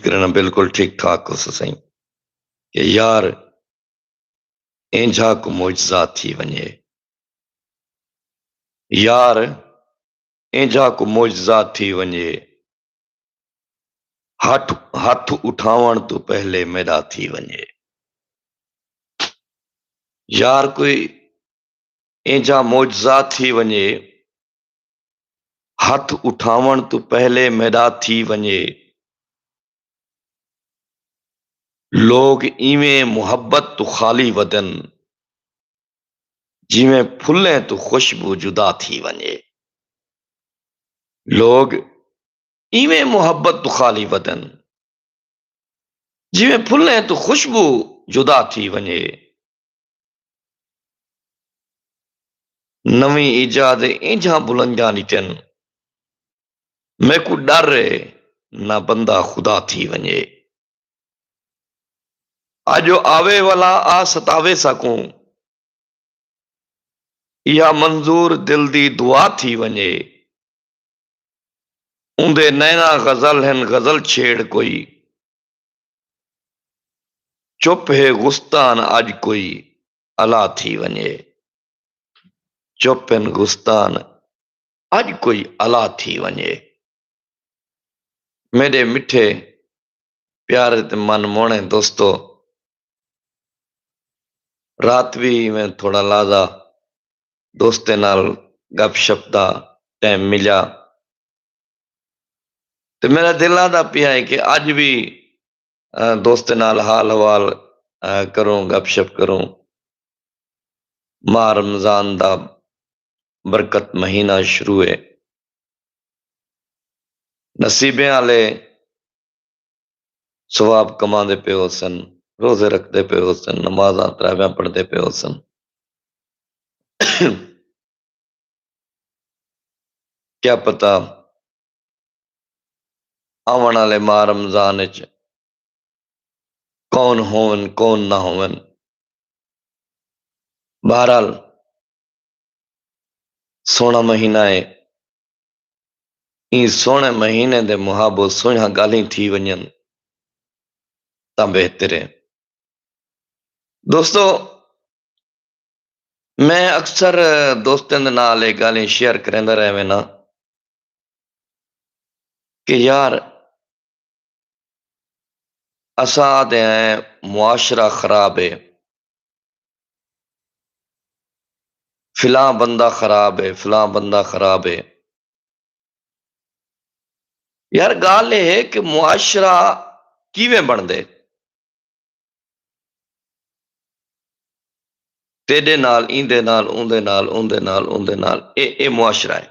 کرنا بالکل ٹھیک ٹھاک ہو سائیں کہ یار انجھا کو معجزات تھی ونجے یار انجھا کو معجزات تھی ونجے ہاتھ اٹھاون تو پہلے میدا تھی ونجے یار کوئی انجھا معجزات تھی ونجے ہاتھ اٹھاون تو پہلے میدا تھی ونجے لوگ ایویں محبت تو خالی ودن جیویں پھلیں تو خوشبو جدا تھی ونجے لوگ ایویں محبت تو خالی ودن جیویں پھلیں تو خوشبو جدا تھی ونجے نویں ایجاد انجھا بلندیاں نتن میں کو ڈر رہے نہ بندہ خدا تھی ونجے آجو آوے والا آ ستاوے سکوں یا منظور دل دی دعا تھی ونجے اندے نینا غزل ہن غزل چھیڑ کوئی چپ ہے گستان اج کوئی الا تھی ونجے چپ ہن گستان اج کوئی الا تھی ونجے میرے میٹھے پیارے تے من مونے دوستو رات بھی میں تھوڑا لازا دوستے نال گپ شپ دا ٹائم ملیا تو میرا دل آدھا پیا ہے کہ اج بھی دوستے نال حال حوال کروں گپ شپ کروں ماہ رمضان دا برکت مہینہ شروع ہے نصیبیں والے ثواب کما دے پے ہو سن روزے رکھتے پے ہو سن نمازاں تراویاں پڑھتے پے ہو سن کیا پتا آون والے ماہ رمضان وچ کون ہون کون نہ ہون بہرحال سونا مہینہ ہے این سونے مہینے دے محابو سوہنیاں گالیں تھی ونجن تاں بہتر ہے دوستو میں اکثر دوستاں دے نال یہ گالیں شیئر کریندا رہویں نا کہ یار اساں دے ہیں معاشرہ خراب ہے فلاں بندہ خراب ہے فلاں بندہ خراب ہے یار گال یہ ہے کہ معاشرہ کیویں بن دے تیرے نال ایندے نال اوندے نال اوندے نال اوندے نال اے معاشرہ ہے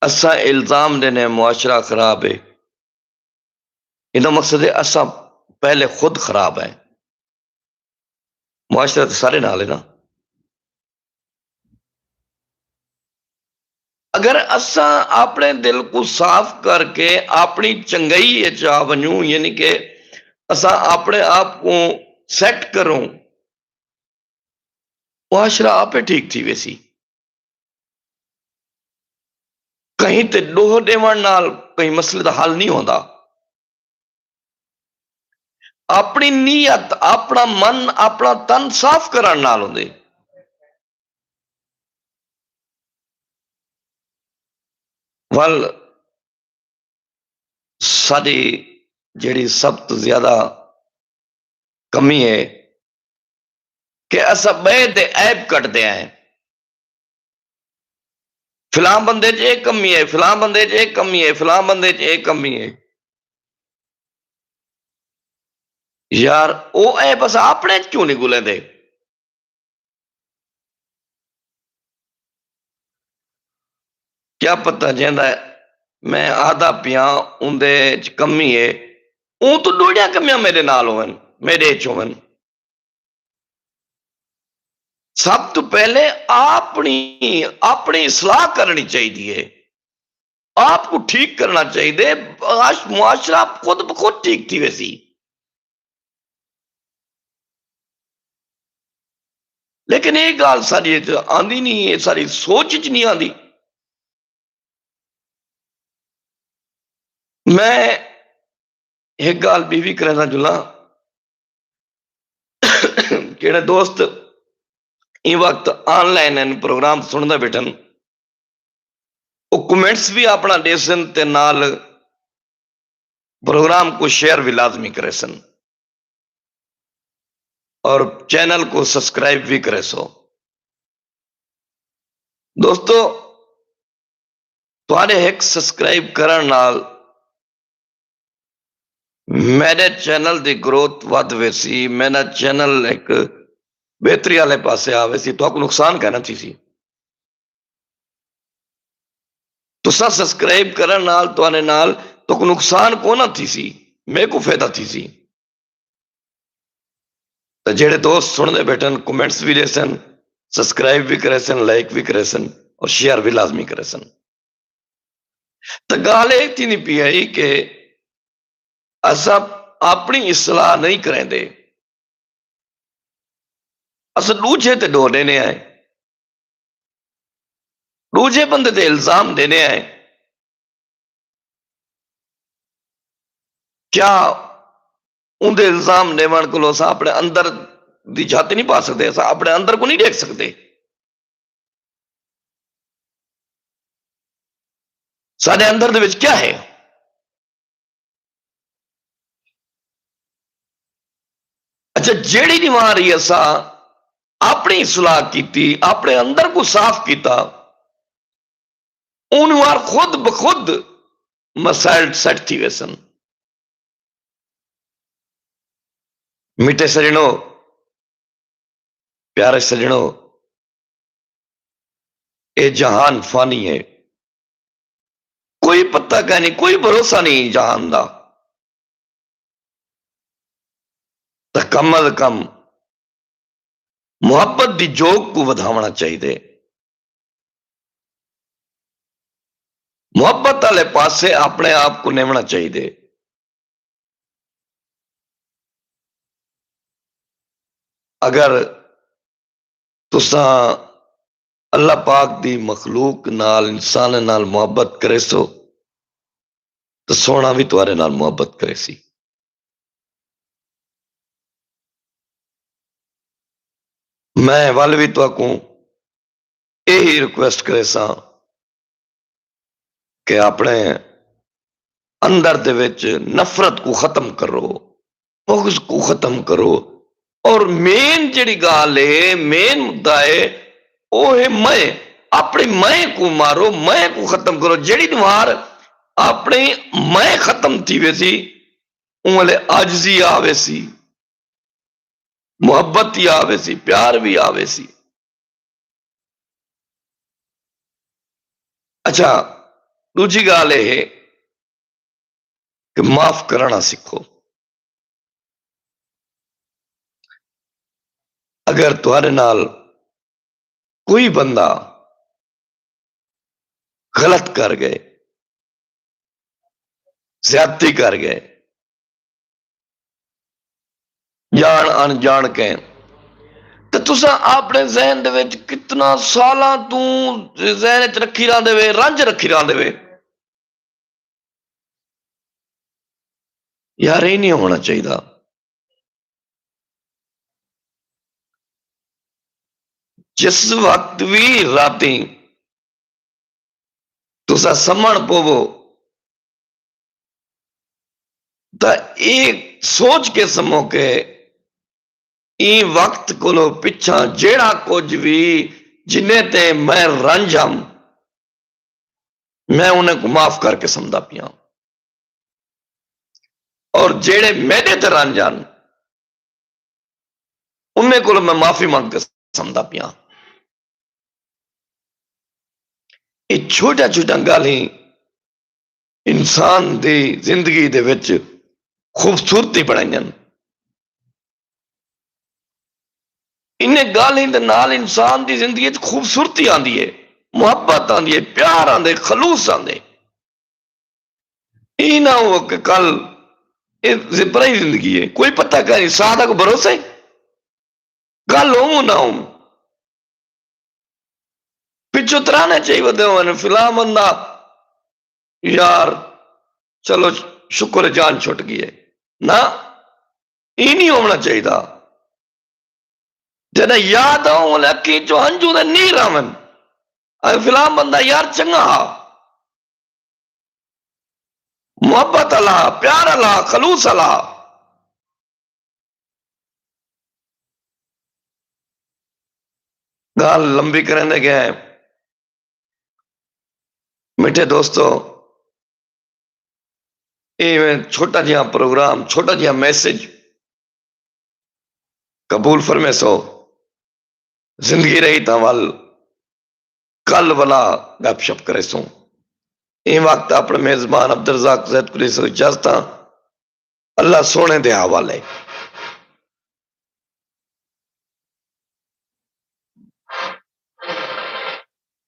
اساں الزام دینے معاشرہ خراب ہے انہوں مقصد ہے اساں پہلے خود خراب ہے معاشرہ تو سارے نال ہے نا اگر اساں اپنے دل کو صاف کر کے اپنی چنگائی چاہ ونجوں یعنی کہ اساں اپنے آپ کو سیٹ کروں معاشرہ آپ ٹھیک تھی ویسی کہیں تے ڈوہ ڈیون نال کہیں مسئلے دا حل نہیں ہوندا اپنی نیت اپنا من اپنا تن صاف کرن نال ہوندے ول ساری جڑی سب تو زیادہ کمی ہے کہ اساں بے دے عیب کٹتے ہیں فلاں بندے چ ایک کمی ہے فلاں بندے چ ایک کمی ہے فلاں بندے چ ایک کمی ہے یار او عیب اساں اپنے کیوں نہیں گلیں دے کیا پتہ جیندا میں آدھا پیاں اندے چ کمی ہے اون تو ڈوڑیاں کمیاں میرے نال ہون میرے چ ہون سب تو پہلے اپنی اصلاح کرنی چاہیے آپ کو ٹھیک کرنا چاہیے معاشرہ خود بخود ٹھیک تھی ویسی لیکن یہ گال ساری آندی نہیں ہے ساری سوچ چ نہیں آندی میں ایک گال بھی کرنا جلا جڑے دوست یہ وقت آن لائن پروگرام سنتے بیٹھن وہ کمنٹس بھی اپنا دے سن تے نال پروگرام کو شیئر بھی لازمی کرے سن اور چینل کو سبسکرائب بھی کرے سو دوستو تھوڑے ایک سبسکرائب کرن نال میرے چینل دی گروتھ ود ویسی میرا چینل ایک بہتری والے پاسے آوے سی تو کو نقصان کہنا تھی سی تسا سبسکرائب کرن نال توانے نال تو کو نقصان کو نہ تھی سی میں کو فائدہ تھی سی تو جڑے دوست سن دے بیٹھن کمنٹس بھی دے سن سبسکرائب بھی کرے سن لائک بھی کرے سن اور شیئر بھی لازمی کرے سن تو گال ایک تھی نہیں پی آئی کہ اسا اپنی اصلاح نہیں کریں دے اسا دوجے تے ڈو دینے آئے دوجے بندے تے الزام دینے آئے کیا ان دے الزام دیوان کو اسا اپنے اندر دی جاتے نہیں پا سکتے اسا اپنے اندر کو نہیں دیکھ سکتے سارے اندر دے وچ کیا ہے اچھا جیڑی بیماری اسا اپنی اصلاح کیتی اپنے اندر کو صاف کیتا ان وار خود بخود مسائل سیٹ تھی ویسن میٹھے سجنوں پیارے سجنوں اے جہان فانی ہے کوئی پتہ کہ نہیں کوئی بھروسہ نہیں جہان دا تو کم از کم محبت دی جوگ کو ودھاونا چاہیے محبت والے پاسے اپنے آپ کو نیونا چاہیے اگر تسا اللہ پاک دی مخلوق نال انسان نال محبت کرے سو تو سونا بھی تمہارے نال محبت کرے سی میں ول بھی تو کو یہی ریکویسٹ کرے سا کہ اپنے اندر دے وچ نفرت کو ختم کرو بغض کو ختم کرو اور مین جڑی گال ہے مین مدعا ہے وہ ہے میں اپنی میں کو مارو میں کو ختم کرو جڑی تمہار اپنی میں ختم تھی ویسی انہوں عاجزی آوے سی محبت ہی آوے سی پیار بھی آوے سی اچھا دوجی گال ہے کہ معاف کرنا سیکھو اگر تمہارے نال کوئی بندہ غلط کر گئے زیادتی کر گئے جان انجان کے تو تسا اپنے ذہن دے وچ کتنا سالاں تو ذہن وچ رکھی رہندے وے رنج رکھی رہندے وے یار یہ نہیں ہونا چاہیے جس وقت بھی راتی تسا سمجھ پوو تو ایک سوچ کے سمو کے ای وقت کو پچھا جیڑا کچھ بھی جنہیں تے میں رنج ہم میں انہیں کو معاف کر کے سمجھا پیا اور جیڑے میرے تے رنج ہن انہیں کو میں معافی مانگ کے سمجھا پیا یہ چھوٹا چھوٹا گل ہی انسان دی زندگی دے وچ خوبصورتی بڑھائیں انہیں گل ہی نال انسان دی زندگی خوبصورتی آندی ہے محبت آندی ہے پیار آندے خلوص آندے یہ نہ ہو کہ کل زپرائی زندگی ہے کوئی پتہ کہ نہیں سادہ کو بھروسہ ہے گل ہوں نہ ہوں پچھو ترانے چاہیے ودے ہوئے فلاں بندہ یار چلو شکر ہے جان چھٹ گئی ہے، نہ یہ نہیں ہونا چاہیے۔ جن یاد آؤں اکی چو ہنجو دے نہیں رہن فلام بندہ یار چنگا ہا، محبت اللہ، پیار اللہ، خلوص اللہ۔ گال لمبی کرنے گئے ہیں میٹھے دوستو، یہ چھوٹا جہاں پروگرام، چھوٹا جہاں میسج قبول فرمے سو، زندگی رہی تا وال کل والا گپ شپ کرے سو۔ یہ وقت اپنے میزبان عبدالرزاق زید قریشی سے اجازت، اللہ سونے دے حوالے۔